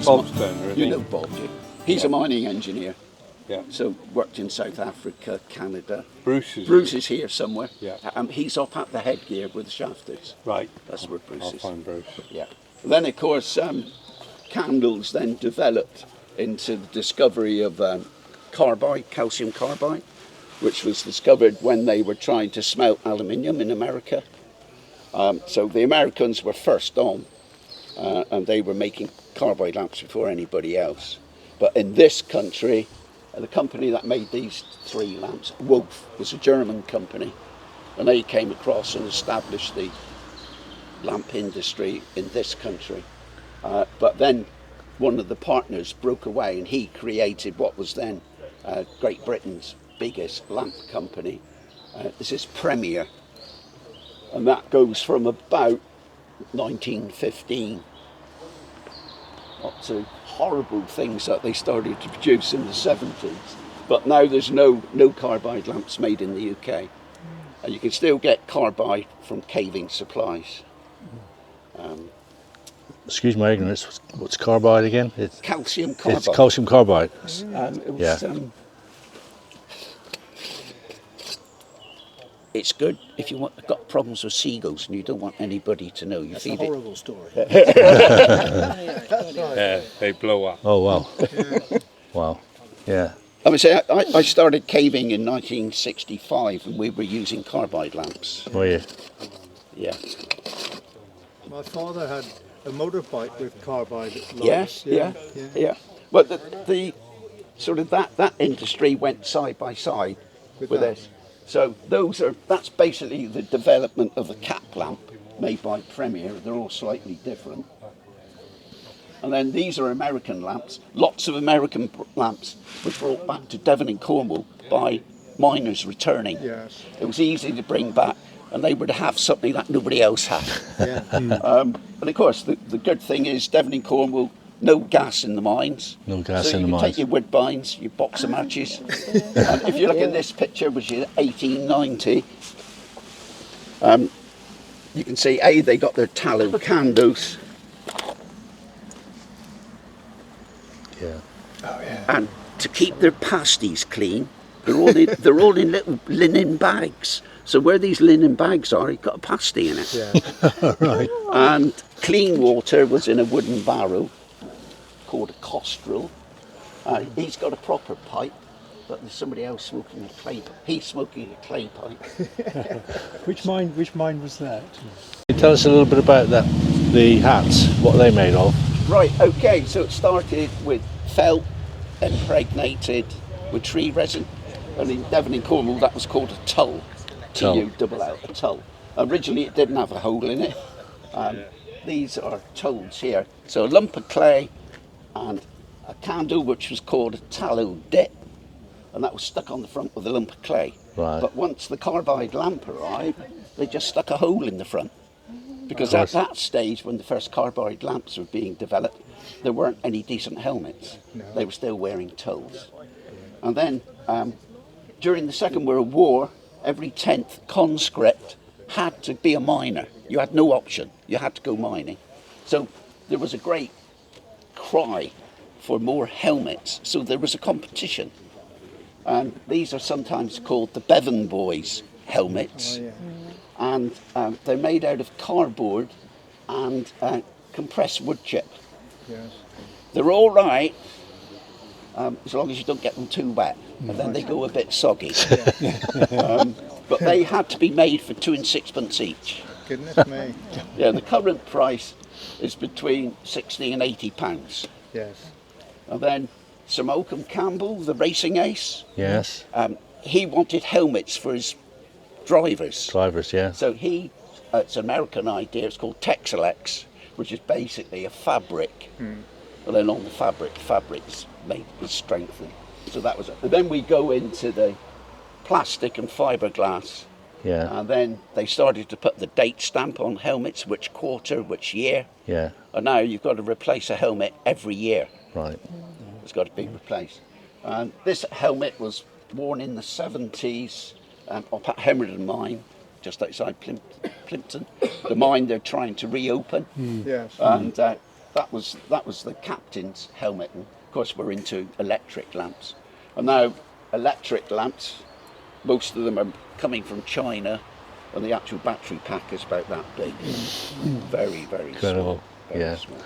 Bob's then, really. You know Bob, do you? He's a mining engineer. Yeah. So worked in South Africa, Canada. Bruce is here somewhere. Yeah. He's up at the headgear where the shaft is. Right. That's where Bruce I'll is. find Bruce. Yeah. Then, of course, candles then developed into the discovery of carbide, calcium carbide, which was discovered when they were trying to smelt aluminium in America. So the Americans were first on, and they were making carbide lamps before anybody else. But in this country, the company that made these 3 lamps, Wolf, was a German company, and they came across and established the lamp industry in this country. But then one of the partners broke away and he created what was then Great Britain's biggest lamp company. This is Premier, and that goes from about 1915 up to horrible things that they started to produce in the 70s. But now there's no carbide lamps made in the UK. And you can still get carbide from caving supplies. Excuse my ignorance, what's carbide again? It's calcium carbide. It's calcium carbide. It's good if you got problems with seagulls and you don't want anybody to know. That's a horrible story. Yeah, they blow up. Oh, wow. Wow. Yeah. I would say I started caving in 1965 and we were using carbide lamps. Oh, yeah. Yeah. My father had a motorbike with carbide Yes, lights. yeah. Well, the sort of that industry went side by side with this. So that's basically the development of the cap lamp made by Premier. They're all slightly different. And then these are American lamps. Lots of American lamps were brought back to Devon in Cornwall by miners returning. Yes. It was easy to bring back, and they were to have something that nobody else had. Yeah. And of course, the good thing is Devon in Cornwall, no gas in the mines. No gas so in the mines. So you take your woodbines, your box of matches. And if you look at this picture, which is 1890, you can see, they got their tallow candles. Yeah. Oh, yeah. And to keep their pasties clean, they're all in little linen bags. So where these linen bags are, you've got a pasty in it. Yeah. Right. And clean water was in a wooden barrel called a costrel. He's got a proper pipe, but there's somebody else smoking a clay. He's smoking a clay pipe. Which mine was that? Can you tell us a little bit about the hats, what are they made of? Right, okay, so it started with felt impregnated with tree resin. And in Devon in Cornwall, that was called a tull. T-U-double-L, a tull. Originally, it didn't have a hole in it. These are tulls here. So a lump of clay and a candle, which was called a tallow dip. And that was stuck on the front with a lump of clay. Right. But once the carbide lamp arrived, they just stuck a hole in the front. Because at that stage, when the first carbide lamps were being developed, there weren't any decent helmets. No. They were still wearing tulls. And then during the Second World War, every 10th conscript had to be a miner. You had no option. You had to go mining. So there was a great cry for more helmets. So there was a competition. And these are sometimes called the Devon Boys helmets. Oh, yeah. And they're made out of cardboard and compressed wood chip. Yes. They're all right as long as you don't get them too wet, and then they go a bit soggy. But they had to be made for 2 and 6pence each. Goodness me. Yeah, the current price is between 60 and 80 pounds. Yes. And then Sir Malcolm Campbell, the racing ace, Yes. he wanted helmets for his drivers. Drivers, yeah. So it's an American idea, it's called Texelex, which is basically a fabric. And then on the fabric's made with strengthened. So that was it. And then we go into the plastic and fiberglass. Yeah. And then they started to put the date stamp on helmets, which quarter, which year. Yeah. And now you've got to replace a helmet every year. Right. It's got to be replaced. And this helmet was worn in the 70s up at Hemerdon Mine, just outside Plimpton. The mine they're trying to reopen. Yes. And that was the captain's helmet. And of course, we're into electric lamps, and now electric lamps, most of them are coming from China, and the actual battery pack is about that big. Very, very Incredible. small. Very Yeah. small.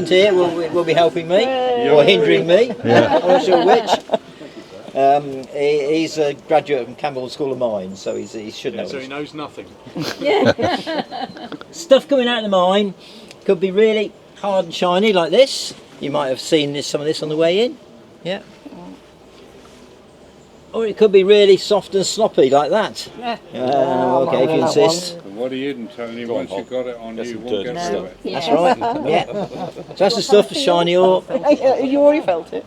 Here will be helping me or hindering me. I'm not sure which. He's a graduate from Campbell School of Mines, so he should know. So he knows nothing. Stuff coming out of the mine could be really hard and shiny like this. You might have seen some of this on the way in. Yeah. Or it could be really soft and sloppy like that. Okay, if you insist. And what are you doing, Tony? Once you've got it on, you won't get rid of it. That's right. Yeah. So that's the stuff for shiny ore. You already felt it.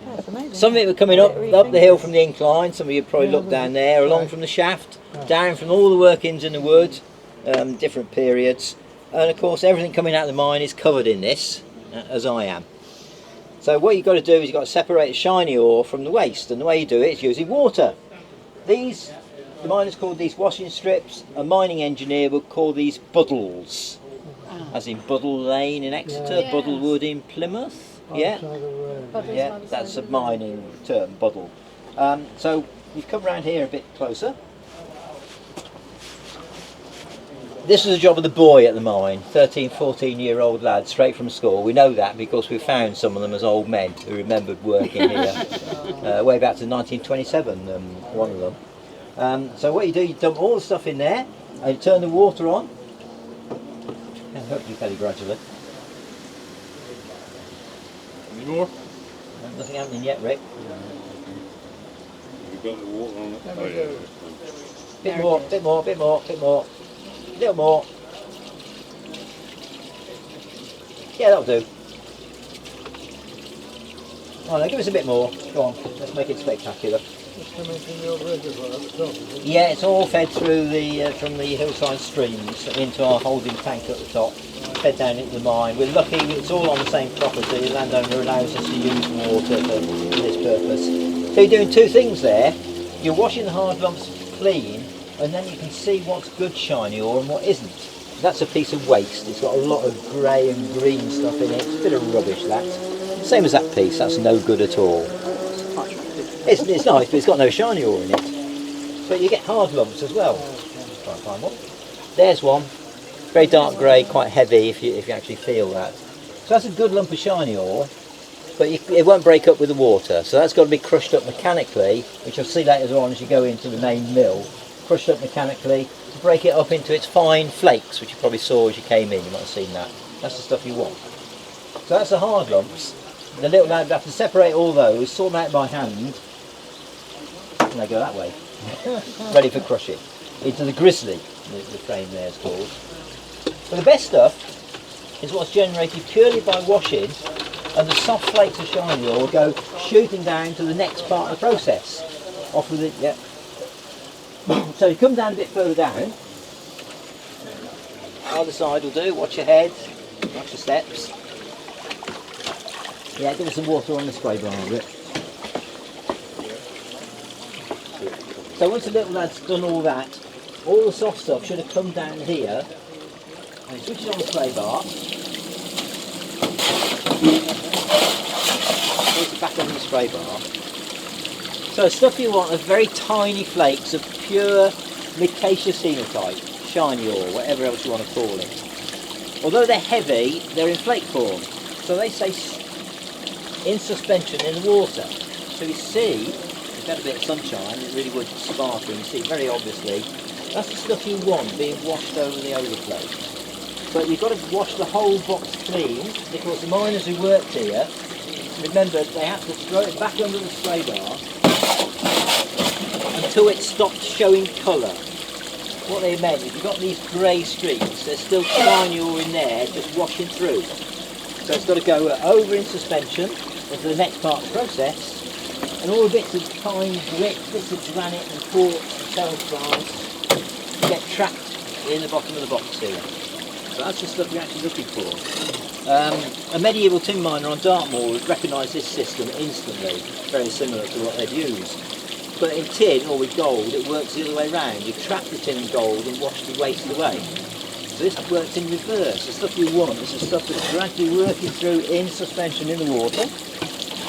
Some of it were coming up the hill from the incline. Some of you probably looked down there, along from the shaft, down from all the workings in the wood, different periods. And of course, everything coming out of the mine is covered in this, as I am. So what you've got to do is you've got to separate the shiny ore from the waste, and the way you do it is using water. The miners called these washing strips. A mining engineer would call these buddles, as in Buddle Lane in Exeter, Buddlewood in Plymouth. Yeah, yeah, that's a mining term, buddle. So you've come round here a bit closer. This was the job of the boy at the mine, 13, 14-year-old lad, straight from school. We know that because we found some of them as old men who remembered working here, way back to 1927, one of them. So what you do, you dump all the stuff in there, and you turn the water on, and hopefully fairly gradually. Any more? Nothing happening yet, Rick. You've got the water on it. Oh, yeah. Bit more, bit more, bit more, bit more. A little more. Yeah, that'll do. Oh no, give us a bit more. Go on, let's make it spectacular. Yeah, it's all fed through the from the hillside streams into our holding tank at the top, fed down into the mine. We're lucky it's all on the same property. The landowner allows us to use water for this purpose. So you're doing two things there. You're washing the hard lumps clean, and then you can see what's good shiny ore and what isn't. That's a piece of waste. It's got a lot of grey and green stuff in it. It's a bit of rubbish, that. Same as that piece, that's no good at all. It's nice, but it's got no shiny ore in it. But you get hard lumps as well. Try and find one. There's one. Very dark grey, quite heavy if you actually feel that. So that's a good lump of shiny ore, but it won't break up with the water. So that's got to be crushed up mechanically, which you'll see later on as you go into the main mill. Crushed up mechanically to break it up into its fine flakes, which you probably saw as you came in. You might have seen that. That's the stuff you want. So that's the hard lumps. The little lad would have to separate all those, sort them out by hand, and they go that way, ready for crushing. Into the grizzly, the frame there is called. But the best stuff is what's generated purely by washing, and the soft flakes of shiny ore go shooting down to the next part of the process. Off with it, yeah. So you come down a bit further down. Either side will do. Watch your head, watch your steps. Yeah, give us some water on the spray bar a bit. So once the little lad's done all that, all the soft stuff should have come down here. And switch it on the spray bar. Place it back on the spray bar. So stuff you want are very tiny flakes of pure micaceous hematite, shiny ore, whatever else you want to call it. Although they're heavy, they're in flake form, so they stay in suspension in the water. So you see, if you had a bit of sunshine, it really would sparkle, and you see it very obviously. That's the stuff you want being washed over the overflow. But you've got to wash the whole box clean, because the miners who worked here, remember, they have to throw it back under the spray bar until it stopped showing colour. What they meant is you've got these grey streaks, there's still shiny ore in there just washing through. So it's got to go over in suspension into the next part of the process, and all the bits of fine grit, bits of granite and quartz and feldspars get trapped in the bottom of the box here. So that's the stuff you're actually looking for. A medieval tin miner on Dartmoor would recognise this system instantly, very similar to what they'd use. But in tin or with gold, it works the other way round. You trap the tin in gold and wash the waste away. So this works in reverse. The stuff you want is the stuff that's gradually working through in suspension in the water.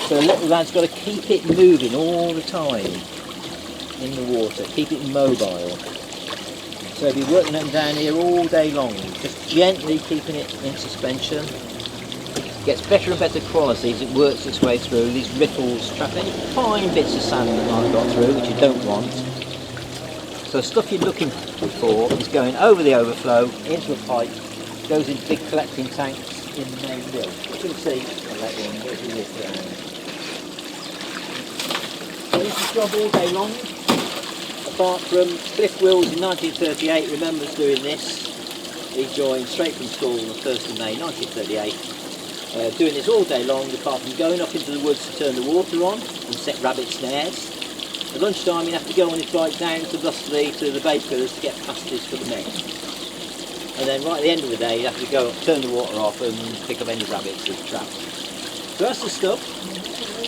So the little lad's got to keep it moving all the time in the water, keep it mobile. So if you're working them down here all day long, just gently keeping it in suspension. It gets better and better quality as it works its way through. These riffles trap any fine bits of sand that might have got through, which you don't want. So stuff you're looking for is going over the overflow, into a pipe, goes into big collecting tanks in the main mill. You can see, I'll let you in, go through this around. So this is the job all day long. Apart from Cliff Wills in 1938 remembers doing this. He joined straight from school on the 1st of May 1938, doing this all day long, apart from going up into the woods to turn the water on and set rabbit snares. At lunchtime he'd have to go on his bike down to Bustley to the bakers to get pasties for the men. And then right at the end of the day he'd have to go up, turn the water off and pick up any rabbits he'd trapped. So that's the stuff.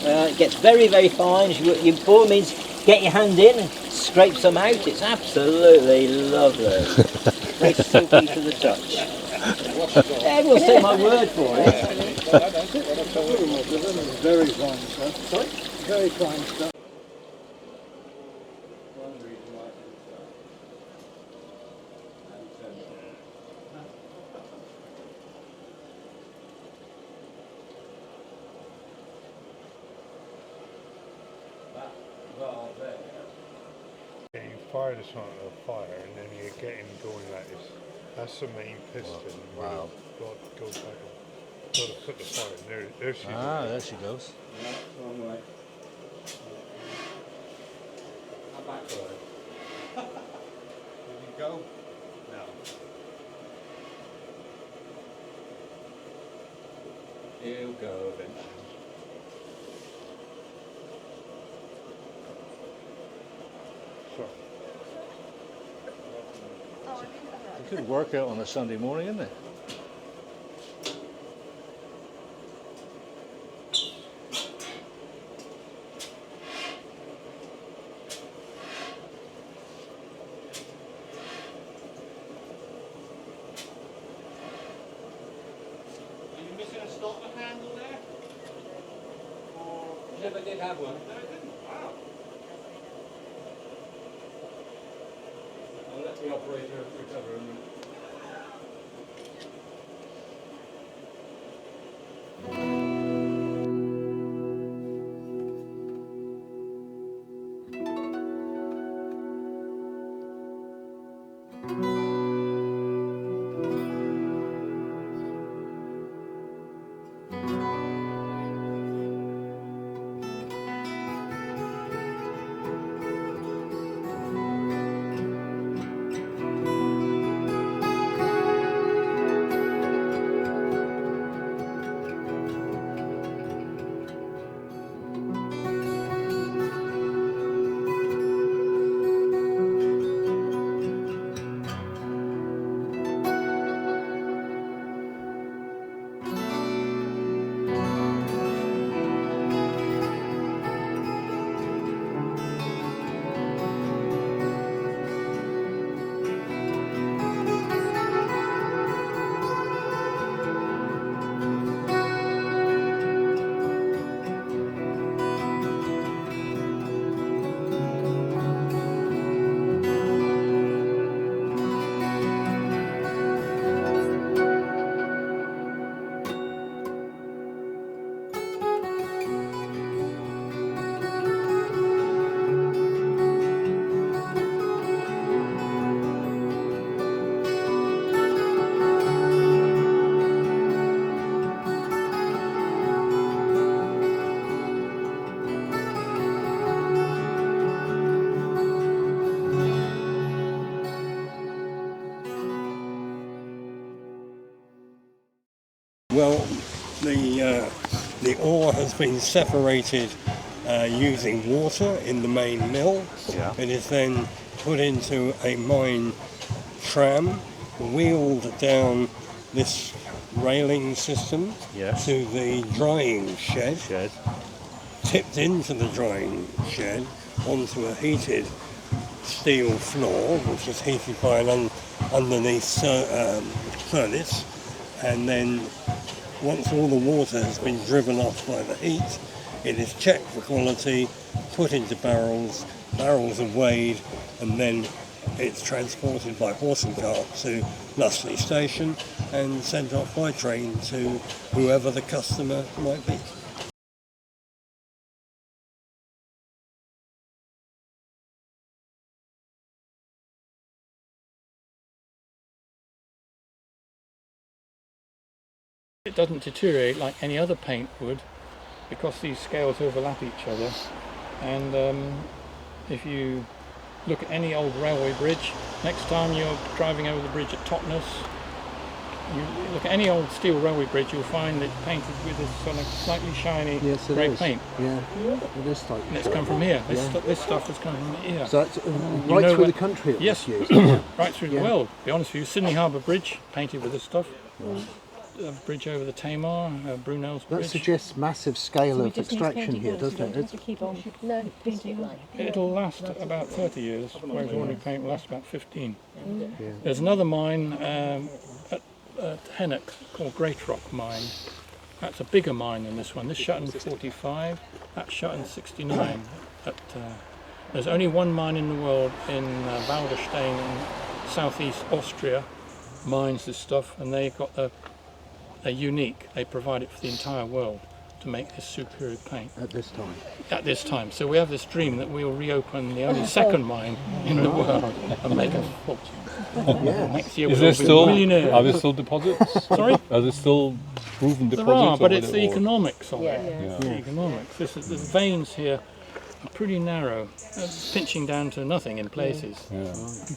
It gets very, very fine. You by all means get your hand in and scrape some out. It's absolutely lovely. Very silky to the touch. Everyone's take my word for it. Very fine stuff. Sorry? Very fine stuff. You fire this on a fire and then you get him going like this. That's the main piston. Wow. Go back and got to put the fire in there. There she Ah, goes. there she goes. Wrong way. I'm back for it. Did you go? No. He'll go eventually. It could work out on a Sunday morning, isn't it? Are you missing a stopper handle there? Or you never did have one? No, I didn't. Wow. I'll let the operator recover a minute. Well, the ore has been separated using water in the main mill. Yeah. It is then put into a mine tram, wheeled down this railing system Yes. to the drying shed, Shed. tipped into the drying shed onto a heated steel floor, which is heated by an underneath furnace, and then once all the water has been driven off by the heat, it is checked for quality, put into barrels, barrels are weighed, and then it's transported by horse and cart to Lussley Station and sent off by train to whoever the customer might be. It doesn't deteriorate like any other paint would because these scales overlap each other, and if you look at any old railway bridge, next time you're driving over the bridge at Totnes, you look at any old steel railway bridge, you'll find it's painted with this sort of slightly shiny Yes, it grey is. paint. Yeah, it is like. And it's come from here. Yeah. This stuff has come from here. So it's You right know through where- the country it Yes, was used. right through the Yeah. world. To be honest with you, Sydney Harbour Bridge painted with this stuff. A bridge over the Tamar, Brunel's That Bridge. suggests massive scale of extraction here, doesn't it? It'll last about 30 years, whereas ordinary paint will last about 15. There's another mine at Hennock called Great Rock Mine. That's a bigger mine than this one. This shut in 45, that shut in 69. There's only one mine in the world in Walderstein in southeast Austria mines this stuff, and they've got they're unique. They provide it for the entire world to make this superior paint At this time. at this time. So we have this dream that we'll reopen the only second mine in the world and make a fortune. Next year Is we'll there be still? millionaires. Are there still deposits? Sorry? Are there still proven deposits? There are, but or- it's the or- economics of it. Yeah. The economics. The veins here are pretty narrow, pinching down to nothing in places. Yeah.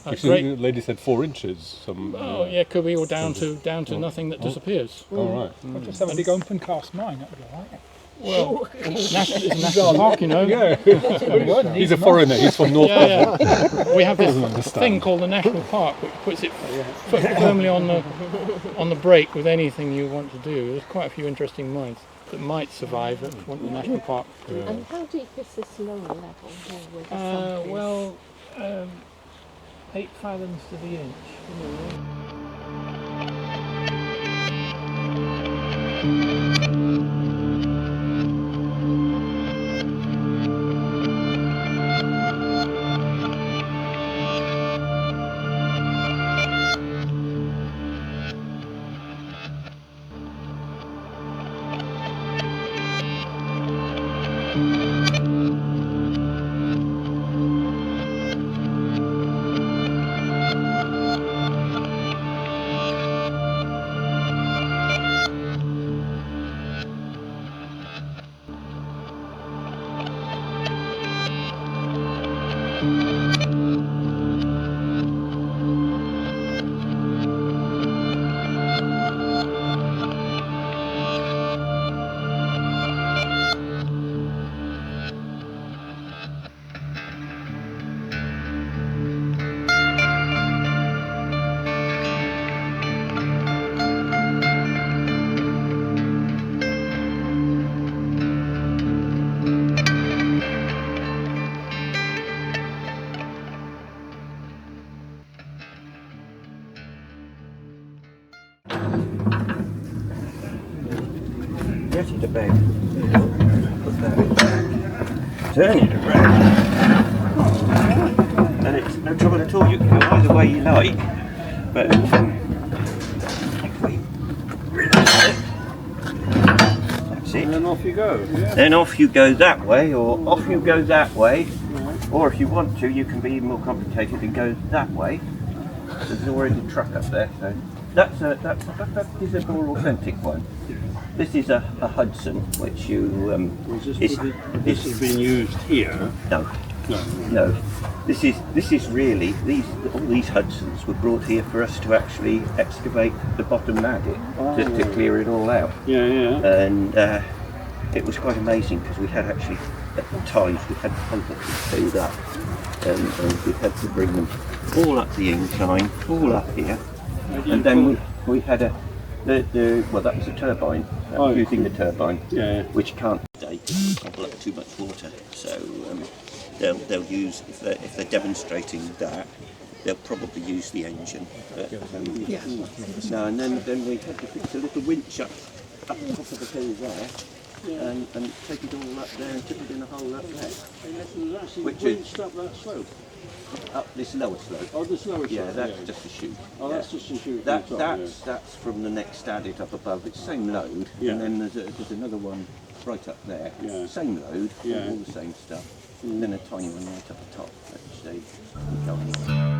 A You see, great- the lady said 4 inches. Some. Oh yeah, could be all down to nothing that disappears. All right. We'll just have a big open cast mine, that would be alright. Well, it's a national park, you know. Yeah. He's a foreigner. He's from North. Yeah. We have this Doesn't understand. thing called the national park, which puts it firmly on the brake with anything you want to do. There's quite a few interesting mines that might survive at the national park. And how deep is this lower level here with the sump is? Well, 8 fathoms to the inch. Get it about. Put that in back. Turn it around. And it's no trouble at all. You can go either way you like. But if we relax it, that's it. And then off you go. Yeah. Then off you go that way, or off you go that way. Or if you want to, you can be even more complicated and go that way. There's already a truck up there, so that is a more authentic one. This is a Hudson, which you This has been used here. No, No. This is really all these Hudsons were brought here for us to actually excavate the bottom maggot to clear it all out. Yeah, yeah. And it was quite amazing because we had actually at times we had contacts filled up, and we had to bring them all up the incline, all up here, and then we had well, that was a turbine, using the turbine, which can't stay because it gobble up too much water. So they'll use, if they're demonstrating that, they'll probably use the engine. But, no, and then we had to fix a little winch up top of the hill there. And take it all up there and tip it in a hole up there. Which is up that slope? Up this lower slope. Oh, this lower slope. Yeah, that's just a chute. Oh, that's just a chute. That's from the next adit up above. It's same load, and then there's another one right up there. Same load, all the same stuff. And then a tiny one right up the top, which they go on.